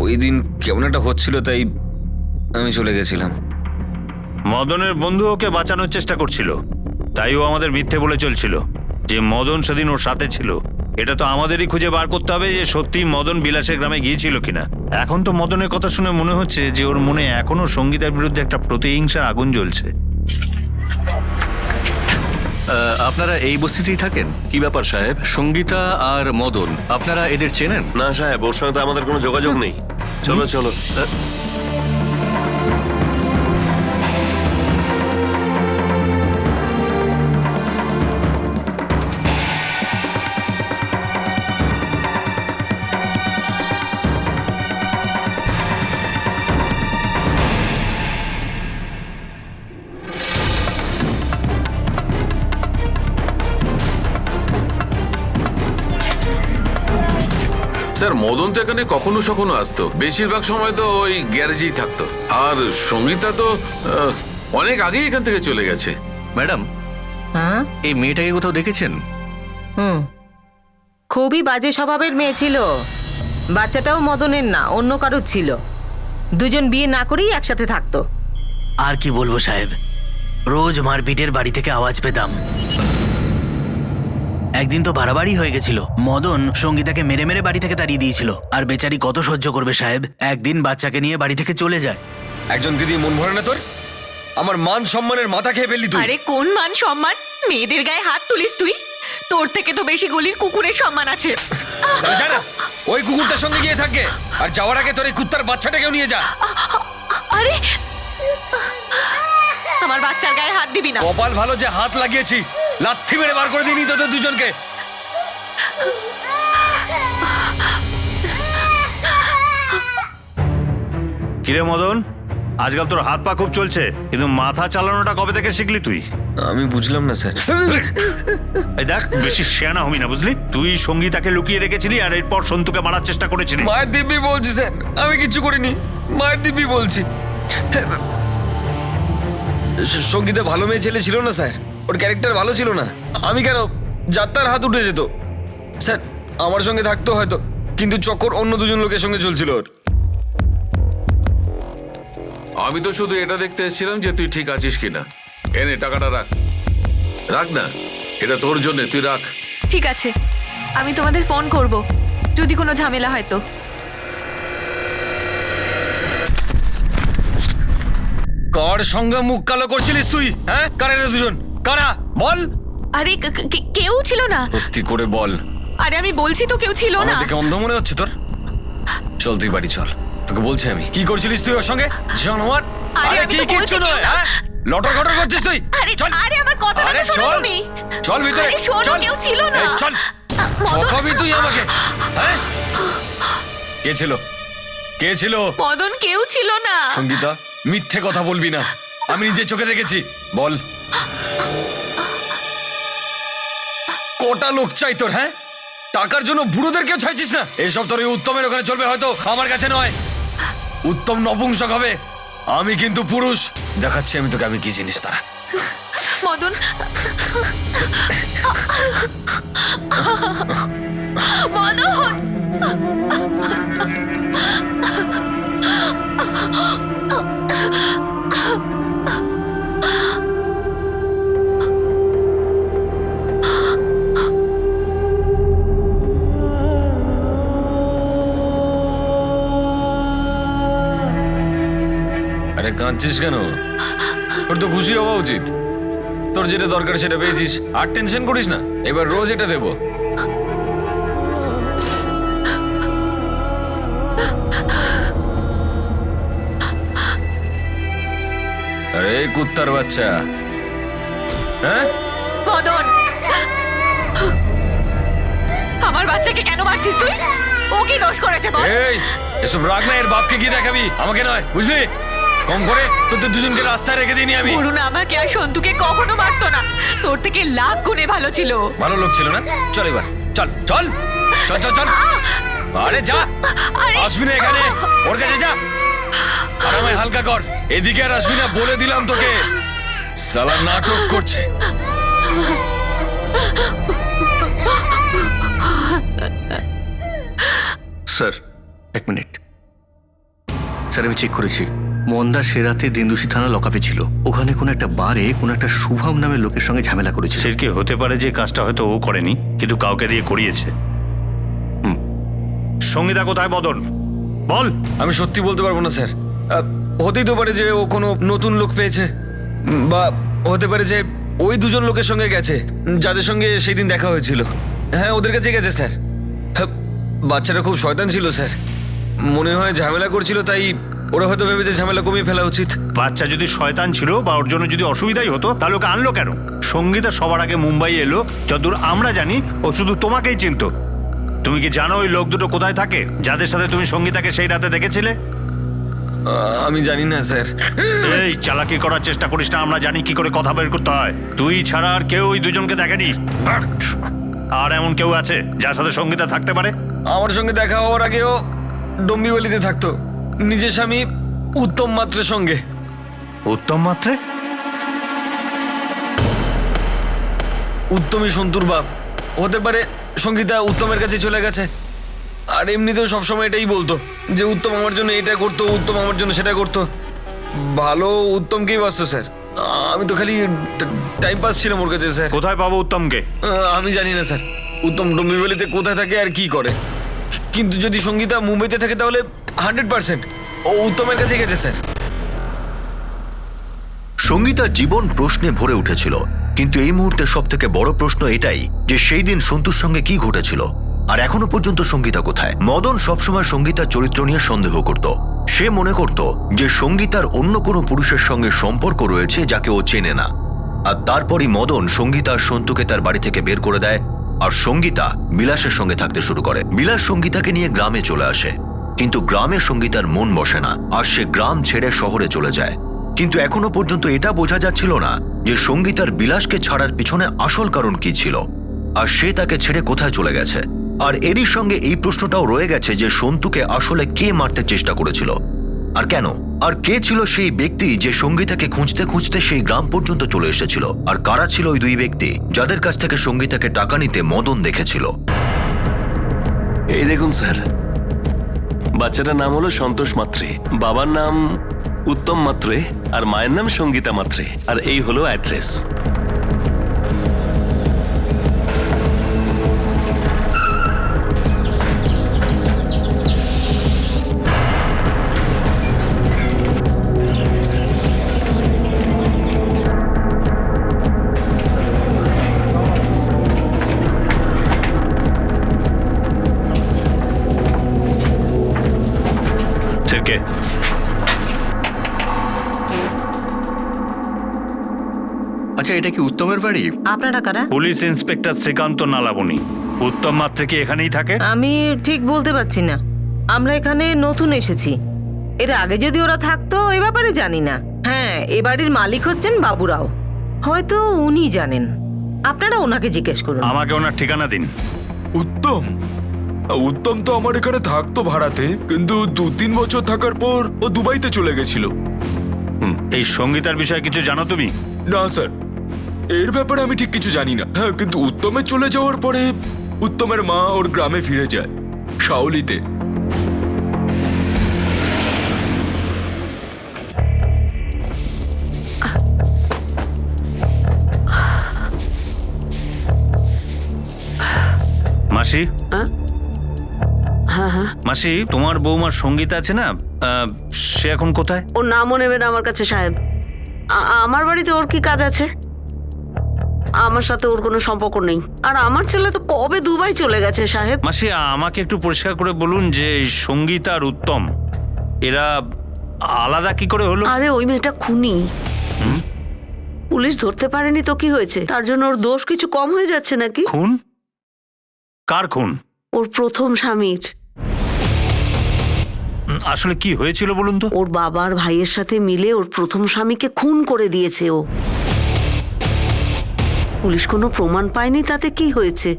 ওই দিন কেমন একটা হচ্ছিল, তাই আমি চলে গেছিলাম। মদনের বন্ধু ওকে বাঁচানোর চেষ্টা করছিল, তাই ও আমাদের মিথ্যে বলে চলছিল যে মদন সেদিন ওর সাথে ছিল। এটা তো আমাদেরই খুঁজে বার করতে হবে যে সত্যি মদন বিলাসের গ্রামে গিয়েছিল কিনা। এখন তো মদনের কথা শুনে মনে হচ্ছে যে ওর মনে এখনো সঙ্গীতার বিরুদ্ধে একটা প্রতিহিংসার আগুন জ্বলছে। আপনারা এই বস্তিতেই থাকেন? কি ব্যাপার সাহেব? সঙ্গীতা আর মদন, আপনারা এদের চেনেন? না সাহেব, ওর সঙ্গে তো আমাদের কোনো যোগাযোগ নেই। চলো চলো। স্যার মদন তো এখানে কখনো সখনো আসতো, বেশিরভাগ সময় তো ওই গ্যারেজেই থাকতো। আর সঙ্গীতা তো অনেক আগেই এখান থেকে চলে গেছে। ম্যাডাম, হ্যাঁ, এই মেয়েটাকে কোথাও দেখেছেন? হুম, খুবই বাজে স্বভাবের মেয়ে ছিল। বাচ্চাটাও মদনের না, অন্য কারোর ছিল। দুজন বিয়ে না করেই একসাথে থাকতো। আর কি বলবো সাহেব, রোজ মারপিটের বাড়ি থেকে আওয়াজ পেতাম। একদিন তো বাড়াবাড়ি হয়ে গেছিল, মদন সঙ্গীতাকে মেরে মেরে বাড়ি থেকে তাড়িয়ে দিয়েছিল। আর বেচারি কত সহ্য করবে সাহেব, একদিন বাচ্চাকে নিয়ে বাড়ি থেকে চলে যায়। একজনকে দিয়ে মন ভরে না তোর? আমার মান সম্মানের মাথা খেয়ে ফেললি তুই। আরে কোন মান সম্মান? মেয়েদের গায়ে হাত তুলিস তুই? তোর থেকে তো বেশি গলির কুকুরের সম্মান আছে। জানা ওই কুকুরটার সঙ্গে গিয়ে থাকে, আর যাওয়ার আগে তোর এই কুত্তার বাচ্চাটাকেও নিয়ে যা। আরে আমার বাচ্চার গায়ে হাত দিবি না। কপাল ভালো যে হাত লাগিয়েছি, লাথি মেরে বার করে দিইনি তোদের দুজনকে। কিরে মদন, আজকাল তোর হাত পা খুব চলছে, কিন্তু মাথা চালানোটা কবে থেকে শিখলি তুই? আমি বুঝলাম না স্যার। এই দেখ, বেশি শেয়ানা হবি না বুঝলি? তুই সঙ্গীতাকে লুকিয়ে রেখেছিলি আর এরপর সন্তুকে মারার চেষ্টা করেছিলি। মায়ের দিব্যি বলছি স্যার, আমি কিছু করিনি, মায়ের দিব্যি বলছি। সঙ্গীতে ভালো মেয়ে ছেলে ছিল না স্যার, ওর ক্যারেক্টার ভালো ছিল না। আমি কেন, যাত্রার হাত উঠে যেত স্যার। আমার সঙ্গে থাকতো হয়তো, কিন্তু চক্কর অন্য দুজন লোকের সঙ্গে চলছিল ওর। আমি তো শুধু এটা দেখতে এসেছিলাম যে তুই ঠিক আছিস কিনা। এনে টাকাটা রাখ, রাখ না, এটা তোর জন্য, তুই রাখ। ঠিক আছে, আমি তোমাদের ফোন করব যদি কোনো ঝামেলা হয় তো। কার সঙ্গে মুখ কালো করছিলিস তুই? হ্যাঁ, কারা রে দুজন? কারা বল? আরে কেউ ছিল না। সত্যি করে বল। আরে আমি বলছি তো কেউ ছিল না। আমার দেখে অন্ধ মনে হচ্ছে তোর? চল তুই বাড়ি চল, তোকে বলছি আমি। কি করছিলিস তুই ওর সঙ্গে? জানোয়ার! আরে কি কিচ্ছু নয়, হ্যাঁ? লটর ঘটর করছিস তুই? আরে চল। আরে আমার কথাটা আরে তো শোনো চল। তুমি। চল ভিতরে, আরে শোনো, চল। কেউ ছিল না। এই, চল। মদন। ঠকাবি তুই আমাকে, হ্যাঁ? কে ছিল? কে ছিল? মদন কেউ ছিল না। সঙ্গীতা, মিথ্যে কথা বলবি না, আমি নিজে চোখে দেখেছি। বল, কটা লোক চাই তোর? হ্যাঁ, টাকার জন্য বুড়োদেরকেও ছাড়ছিস না? এসব তোর এই উত্তমের ওখানে চলবে হয়তো, আমার কাছে নয়। উত্তম নপুংসক হবে, আমি কিন্তু পুরুষ। দেখাচ্ছি আমি তোকে আমি কি জিনিস তারা। মদন, মদন, আরে কাঁদছিস কেন? তোর তো খুশি হওয়া উচিত, তোর যেটা দরকার সেটা পেয়েছিস, আর টেনশন করিস না। এবার রোজ এটা দেবো। আরে কুত্তার বাচ্চা, হ্যাঁ? মদন। আমার বাচ্চাকে কেন মারছিস তুই? ও কি দোষ করেছে বল? এই এসব রাগ না, এর বাপকে গিয়ে দেখাবি, আমাকে নয়, বুঝলি? কম করে তোদের দুজনকে রাস্তায় রেখে দিইনি আমি। বরুণ আমাকে আর সন্তুকে কখনো মারতো না, তোর থেকে লাখ গুণে ভালো ছিল। ভালো লোক ছিল না? চল এবার, চল চল চল চল চল। আরে যা, আসবি না এখানে, ওর কাছে যা। আর আমায় হালকা কর, এদিকে আর আসবি না বলে দিলাম তোকে। সালা নাটক করছে। Sir 1 minute. স্যার আমি চেক করেছি, মন্দা সে রাতে দিনদুষি থানা লকআপে ছিল। ওখানে কোনো একটা বারে কোনো একটা শুভম নামের লোকের সঙ্গে ঝামেলা করেছে। সে কি হতে পারে যে কাজটা হয়তো ও করেনি, কিন্তু কাউকে দিয়ে করিয়েছে। সঙ্গীতা কোথায় মদন? বল। আমি সত্যি বলতে পারবো না স্যার। হতেই তো পারে যে ও কোনো নতুন লোক পেয়েছে, বা হতে পারে যে ওই দুজন লোকের সঙ্গে গেছে যাদের সঙ্গে সেই দিন দেখা হয়েছিল। হ্যাঁ, ওদের কাছে গেছে স্যার। হ্যাঁ, বাচ্চাটা খুব শয়তান ছিল স্যার, মনে হয় ঝামেলা করছিল, তাই ওরা হয়তো ভেবেছে ঝামেলা কমিয়ে ফেলা উচিত। বাচ্চা যদি শয়তান ছিল বা ওর জন্য যদি অসুবিধাই হতো, তাহলে ওকে আনলো কেন? সঙ্গীতা সবার আগে মুম্বাই এলো, যতদূর আমরা জানি ও শুধু তোমাকেই চিনত। তুমি কি জানো ওই লোক দুটো কোথায় থাকে, যাদের সাথে তুমি সঙ্গীতাকে সেই রাতে দেখেছিলে? আমি জানি না স্যার। এই চালাকি করার চেষ্টা করিস না, আমরা জানি কি করে কথা বের করতে হয়। তুই ছাড়া আর কেউ ওই দুজনকে দেখেনি। আর এমন কেউ আছে যার সাথে সঙ্গীতা থাকতে পারে? আমার সঙ্গে দেখা হওয়ার আগেও ডম্বিওয়ালিতে থাকতো, নিজের স্বামী উত্তম মাত্রের সঙ্গে। উত্তম মাত্রে? উত্তমই সন্তুর বাপ। হতে পারে সঙ্গীতা উত্তমের কাছে চলে গেছে। আর এমনিতেও সবসময় এটাই বলতো যে উত্তম আমার জন্য এটা করতো, উত্তম আমার জন্য সেটা করতো। ভালো উত্তমকেই বাসতো স্যার। আমি তো খালি টাইম পাস ছিলাম ওর কাছে স্যার। কোথায় পাবো উত্তমকে? আমি জানি না স্যার উত্তম ডম্বিওয়ালিতে কোথায় থাকে আর কি করে, কিন্তু যদি সঙ্গীতা মুম্বাইতে থাকে তাহলে 100% ও উত্তমের কাছে গেছে স্যার। সঙ্গীতার জীবন প্রশ্নে ভরে উঠেছিল, কিন্তু এই মুহূর্তে সব থেকে বড় প্রশ্ন এটাই যে সেই দিন সন্তুর সঙ্গে কি ঘটেছিল, আর এখনো পর্যন্ত সঙ্গীতা কোথায়। মদন সবসময় সঙ্গীতার চরিত্র নিয়ে সন্দেহ করত। সে মনে করত যে সঙ্গীতার অন্য কোনো পুরুষের সঙ্গে সম্পর্ক রয়েছে যাকে ও চেনে না। আর তারপরই মদন সঙ্গীতা আর সন্তুকে তার বাড়ি থেকে বের করে দেয়, আর সঙ্গীতা বিলাসের সঙ্গে থাকতে শুরু করে। বিলাস সঙ্গীতাকে নিয়ে গ্রামে চলে আসে, কিন্তু গ্রামে সঙ্গীতার মন বসে না, আর সে গ্রাম ছেড়ে শহরে চলে যায়। কিন্তু এখনো পর্যন্ত এটা বোঝা যাচ্ছিল না যে সঙ্গীতার বিলাসকে ছাড়ার পিছনে আসল কারণ কি ছিল, আর সে তাকে ছেড়ে কোথায় চলে গেছে। আর এরই সঙ্গে এই প্রশ্নটাও রয়ে গেছে যে সন্তুকে আসলে কে মারতে চেষ্টা করেছিল, আর কেন, আর কে ছিল সেই ব্যক্তি যে সঙ্গীতাকে খুঁজতে খুঁজতে সেই গ্রাম পর্যন্ত চলে এসেছিল, আর কারা ছিল ওই দুই ব্যক্তি যাদের কাছ থেকে সঙ্গীতাকে টাকা নিতে মদন দেখেছিল। এই দেখুন স্যার, বাচ্চাটার নাম হলো সন্তোষ মাত্রে, বাবার নাম উত্তম মাত্রে, আর মায়ের নাম সঙ্গীতা মাত্রে, আর এই হলো অ্যাড্রেস। থেকে আচ্ছা, এটা কি উত্তমের বাড়ি? আপনারা কারা? Police inspector Shrikant Nalabani. উত্তম মাত্রে কি এখানেই থাকে? আমি ঠিক বলতে পারছি না, আমরা এখানে নতুন এসেছি। এর আগে যদি ওরা থাকতো এ ব্যাপারে জানি না। হ্যাঁ, এ বাড়ির মালিক হচ্ছেন বাবুরাও, হয়তো উনি জানেন, আপনারা ওনাকে জিজ্ঞেস করুন। আমাকে ওনার ঠিকানা দিন। উত্তম উত্তম তো আমার এখানে থাকতো ভাড়াতে, কিন্তু 2-3 বছর থাকার পর ও দুবাইতে চলে গেছিল। এই সঙ্গীতার বিষয়ে কিছু জানো তুমি? না স্যার, এর ব্যাপারে আমি ঠিক কিছু জানি না। হ্যাঁ, কিন্তু উত্তমের চলে যাওয়ার পরে উত্তমের মা ওর গ্রামে ফিরে যায়, শাওলিতে। মাসি, মাসি, তোমার বৌমার সঙ্গীতা আছে না, সে এখন কোথায়? ওর নামও নেবেন আমার কাছে সাহেব। আমার বাড়িতে ওর কি কাজ আছে? আমার সাথে ওর কোনো সম্পর্ক নেই। আর আমার ছেলে তো কবে দুবাই চলে গেছে সাহেব। মাসি, আমাকে একটু পরিষ্কার করে বলুন যে সঙ্গীতা আর উত্তম এরা আলাদা কি করে হলো? আরে ওই মেয়েটা খুনি, পুলিশ ধরতে পারেনি তো কি হয়েছে? তার জন্য ওর দোষ কিছু কম হয়ে যাচ্ছে নাকি? খুন? কার খুন? ওর প্রথম স্বামীর। আসলে কি হয়েছিল বলুন তো? ওর বাবার ভাইয়ের সাথে মিলে ওর প্রথম স্বামীকে খুন করে দিয়েছে ও। পুলিশ কোনো প্রমাণ পায়নি, তাতে কি হয়েছে?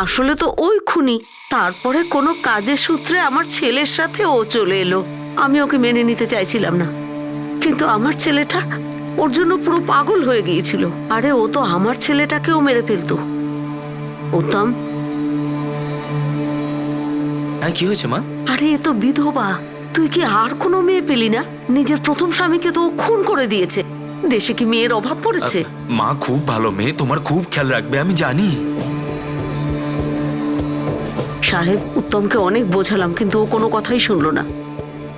আসলে তো ওই খুনি। তারপরে কোনো কাজের সূত্রে আমার ছেলের সাথে ও চলে এলো। আমি ওকে মেনে নিতে চাইছিলাম না, কিন্তু আমার ছেলেটা ওর জন্য পুরো পাগল হয়ে গিয়েছিল। আরে ও তো আমার ছেলেটাকেও মেরে ফেলতো। ওতম, কি হয়েছে মা? আরে এ তো বিধবা। তুই কি আর কোনো মেয়ে পেলি না? নিজের প্রথম স্বামীকে তো ও খুন করে দিয়েছে। দেশে কি মেয়ের অভাব পড়েছে? মা খুব ভালো মেয়ে, তোমার খুব খেয়াল রাখবে, আমি জানি। সাহেব, উত্তমকে অনেক বোঝালাম, কিন্তু ও কোনো কথাই শুনলো না।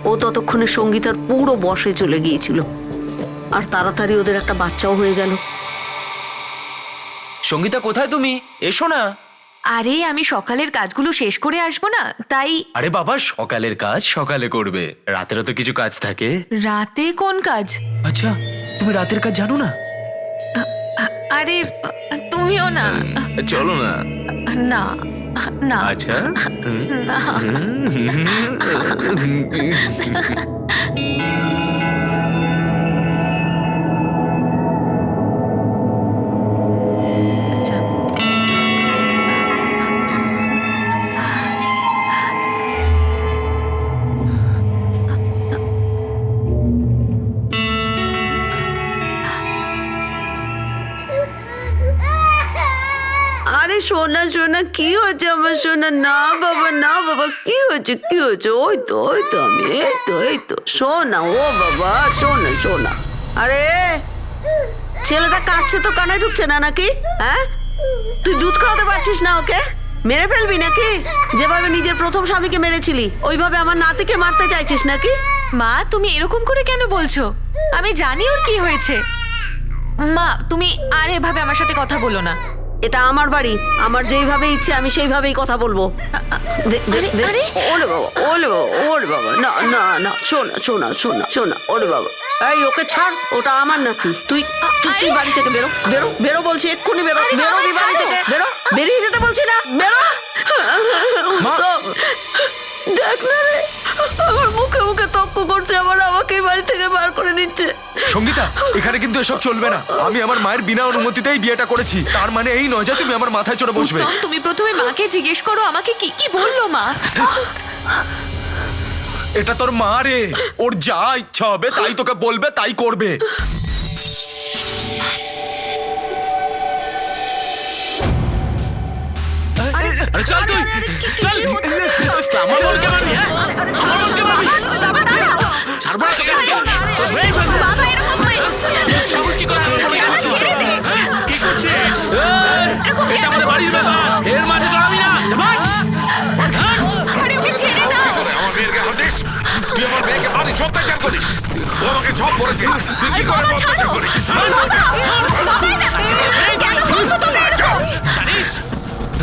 ও ততক্ষণে সঙ্গীতার পুরো বশে চলে গিয়েছিল, আর তাড়াতাড়ি ওদের একটা বাচ্চাও হয়ে গেল। সঙ্গীতা, কোথায় তুমি? এসো না। আরে আমি সকালের কাজগুলো শেষ করে আসবো না, তাই। আরে বাবা, সকালের কাজ সকালে করবে, রাতেরও তো কিছু কাজ থাকে। রাতে কোন কাজ? আচ্ছা, তুমি রাতের কাজ জানো না? আরে তুমিও না। চলো না। না না। আচ্ছা। না। আচ্ছা। আরে সোনা সোনা, কি হয়েছে আমার সোনা? না বাবা, না বাবা, কি হয়েছে, কি হয়েছে? ওই তো আমি, এই তো সোনা। ও বাবা, সোনা সোনা। আরে ছেলেটা কাঁদছে তো, কানে ঢুকছে না নাকি? হ্যাঁ, তুই দুধ খাওয়াতে পারছিস না ওকে? মেরে ফেলবি নাকি? যেভাবে নিজের প্রথম স্বামীকে মেরেছিলি, ওইভাবে আমার নাতিকে মারতে চাইছিস নাকি? মা, তুমি এরকম করে কেন বলছো? আমি জানি ওর কি হয়েছে। মা, তুমি আর এভাবে আমার সাথে কথা বলো না। এটা আমার বাড়ি, আমার যেইভাবে ইচ্ছে আমি সেইভাবেই কথা বলবো। ওরে বাবা, ওরে বাবা, ওরে বাবা, না না না, শোনা শোনা শোনা শোনা, ওরে বাবা, এই ওকে ছাড়, ওটা আমার নাতি। তুই তুই বাড়ি থেকে বেরো, বেরো বেরো বলছি, এক্ষুনি বেরো, বেরো বাড়ি থেকে, বেরো, বেরিয়ে যেতে বলছি না, বেরো। দেখ না রে, আমার মুখে মুখে তক্ক করছে, আবার আমাকে বাড়ি থেকে বার করে দিচ্ছে। সঙ্গীতা, এখানে কিন্তু এসব চলবে না। আমি আমার মায়ের বিনা অনুমতিতেই বিয়েটা করেছি, তার মানে এই নয় যে তুমি আমার মাথায় চড়ে বসবে। উত্তম, তুমি প্রথমে মাকে জিজ্ঞেস করো আমাকে কি কি বললো মা। এটা তোর মা রে, ওর যা ইচ্ছা হবে তাই তোকে বলবে, তাই করবে। আরে চল তুই, চল। আমার বলকে মারবি? হ্যাঁ, আমার বলকে মারবি? ছাড়বো না তোকে আজকে। বাবা এরকম সাহস কি করে আমার বলকে মারছিস? কি করছিস? এটা আমাদের বাড়ির ব্যাপার, এর মাঝে জড়াবি না। আরে ওকে ছেড়ে দাও। আমার মেয়েকে হাঁটিস, তুই আমার মেয়েকে মারিস, অত্যাচার করিস। ও আমাকে সব বলেছে, তুই কি করে অত্যাচার করিস? কেন বলছো তোমরা এরকম? জানিস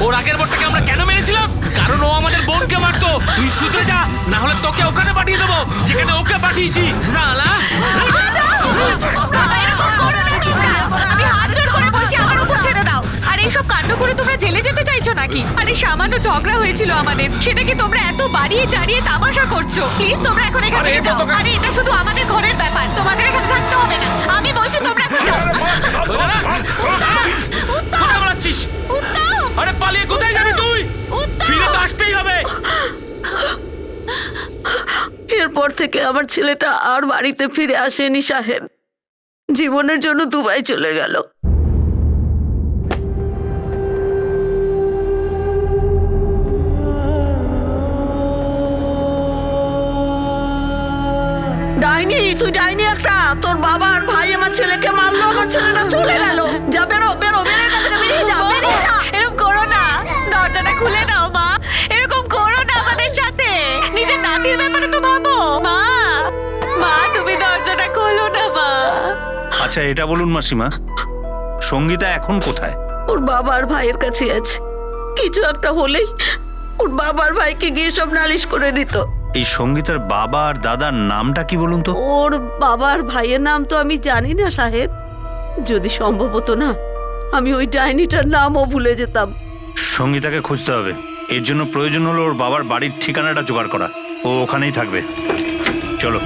ওর আগের বরটাকে আমরা কেন মেরেছিলাম? কারণ ও আমাদের বোনকে মারতো। তুই শুধরে যা, না হলে তোকে ওখানে পাঠিয়ে দেবো যেখানে ওকে পাঠিয়েছি। জালা, আমি হাত জোড় করে বলছি আমার উপর ছেড়ে দাও। আর এইসব কাণ্ড করে তোমরা জেলে যেতে চাইছো নাকি? আরে সামান্য ঝগড়া হয়েছিল আমাদের, সেটাকে তোমরা এত বাড়িয়ে চাড়িয়ে তামাশা করছো। প্লিজ তোমরা এখন এখান থেকে যাও। আরে এটা শুধু আমাদের ঘরের ব্যাপার, তোমাদের এখানে থাকতে হবে না। আমি বলছি তোমরা যাও। কোথায় বলাচ্ছিস? আরে পালিয়ে কোথায় যাবি তুই? ফিরে তো আসতেই হবে। এরপর থেকে আমার ছেলেটা আর বাড়িতে ফিরে আসেনি সাহেব, জীবনের জন্য দুবাই চলে গেল। ডাইনি, তুই ডাইনি একটা। তোর বাবা আর ভাই আমার ছেলেকে মারলো, আমার ছেলেটা চলে গেল। যা, বেরো বেরো, বেরো এখান থেকে, বেরিয়ে যা, বেরিয়ে যা। এরকম করো না, দরজাটা খুলে দাও মা। এরকম করো না আমাদের সাথে, নিজের নাতির ব্যাপারে তো ভাবো। মা, মা তুমি দরজাটা খোলো না মা। আচ্ছা এটা বলুন মাসিমা, সঙ্গীতা এখন কোথায়? ওর বাবার ভাইয়ের কাছে আছে। কিছু একটা হলেই ওর বাবার ভাইকে গিয়ে সব নালিশ করে দিত। এই সঙ্গীতার বাবা আর দাদার নামটা কি বলুন তো? ওর বাবার ভাইয়ের নাম তো আমি জানি না সাহেব। যদি সম্ভব হতো না, আমি ওই ডাইনিটার নামও ভুলে যেতাম। সঙ্গীতাকে খুঁজতে হবে। এর জন্য প্রয়োজন হলো ওর বাবার বাড়ির ঠিকানাটা জোগাড় করা। ও ওখানেই থাকবে। চলো।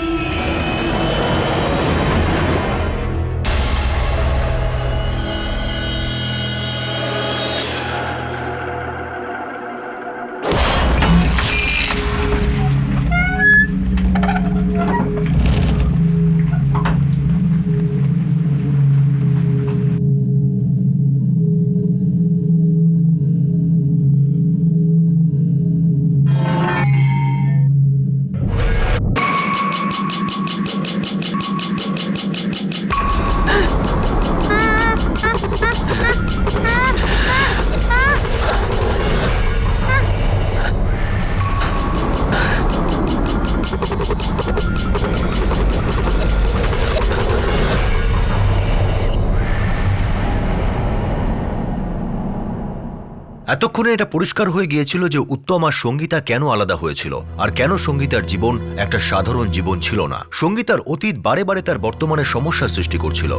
এতক্ষণে এটা পরিষ্কার হয়ে গিয়েছিল যে উত্তম আর সঙ্গীতা কেন আলাদা হয়েছিল আর কেন সঙ্গীতার জীবন একটা সাধারণ জীবন ছিল না। সঙ্গীতার অতীত বারে বারে তার বর্তমানে সমস্যা সৃষ্টি করছিল।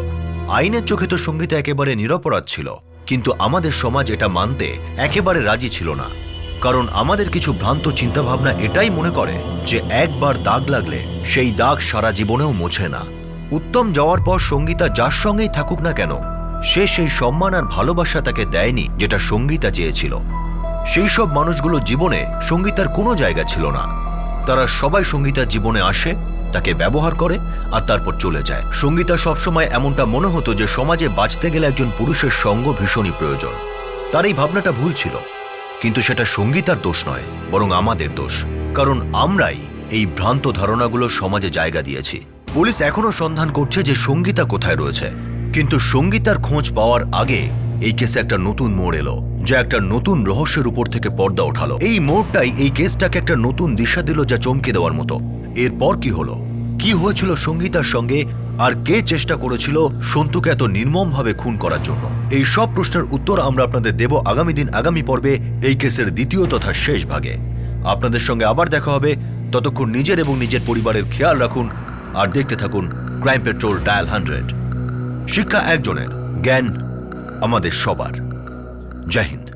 আইনের চোখে তো সঙ্গীতা একেবারে নিরপরাধ ছিল, কিন্তু আমাদের সমাজ এটা মানতে একেবারে রাজি ছিল না। কারণ আমাদের কিছু ভ্রান্ত চিন্তাভাবনা এটাই মনে করে যে একবার দাগ লাগলে সেই দাগ সারা জীবনেও মোছে না। উত্তম যাওয়ার পর সঙ্গীতা যার সঙ্গেই থাকুক না কেন, সে সেই সম্মান আর ভালোবাসা তাকে দেয়নি যেটা সঙ্গীতা চেয়েছিল। সেই সব মানুষগুলো জীবনে সঙ্গীতার কোনো জায়গা ছিল না। তারা সবাই সঙ্গীতার জীবনে আসে, তাকে ব্যবহার করে আর তারপর চলে যায়। সঙ্গীতা সবসময় এমনটা মনে হতো যে সমাজে বাঁচতে গেলে একজন পুরুষের সঙ্গ ভীষণই প্রয়োজন। তার এই ভাবনাটা ভুল ছিল, কিন্তু সেটা সঙ্গীতার দোষ নয়, বরং আমাদের দোষ। কারণ আমরাই এই ভ্রান্ত ধারণাগুলো সমাজে জায়গা দিয়েছি। পুলিশ এখনো সন্ধান করছে যে সঙ্গীতা কোথায় রয়েছে, কিন্তু সঙ্গীতার খোঁজ পাওয়ার আগে এই কেসে একটা নতুন মোড় এলো, যা একটা নতুন রহস্যের উপর থেকে পর্দা ওঠালো। এই মোড়টাই এই কেসটাকে একটা নতুন দিশা দিল, যা চমকে দেওয়ার মতো। এরপর কি হলো, কি হয়েছিল সঙ্গীতার সঙ্গে, আর কে চেষ্টা করেছিল সন্তুকে এত নির্মমভাবে খুন করার জন্য, এই সব প্রশ্নের উত্তর আমরা আপনাদের দেব আগামী দিন আগামী পর্বে এই কেসের দ্বিতীয় তথা শেষ ভাগে। আপনাদের সঙ্গে আবার দেখা হবে। ততক্ষণ নিজের এবং নিজের পরিবারের খেয়াল রাখুন আর দেখতে থাকুন ক্রাইম পেট্রোল ডায়াল 100। শিক্ষা একজনের, জ্ঞান আমাদের সবার। জয় হিন্দ।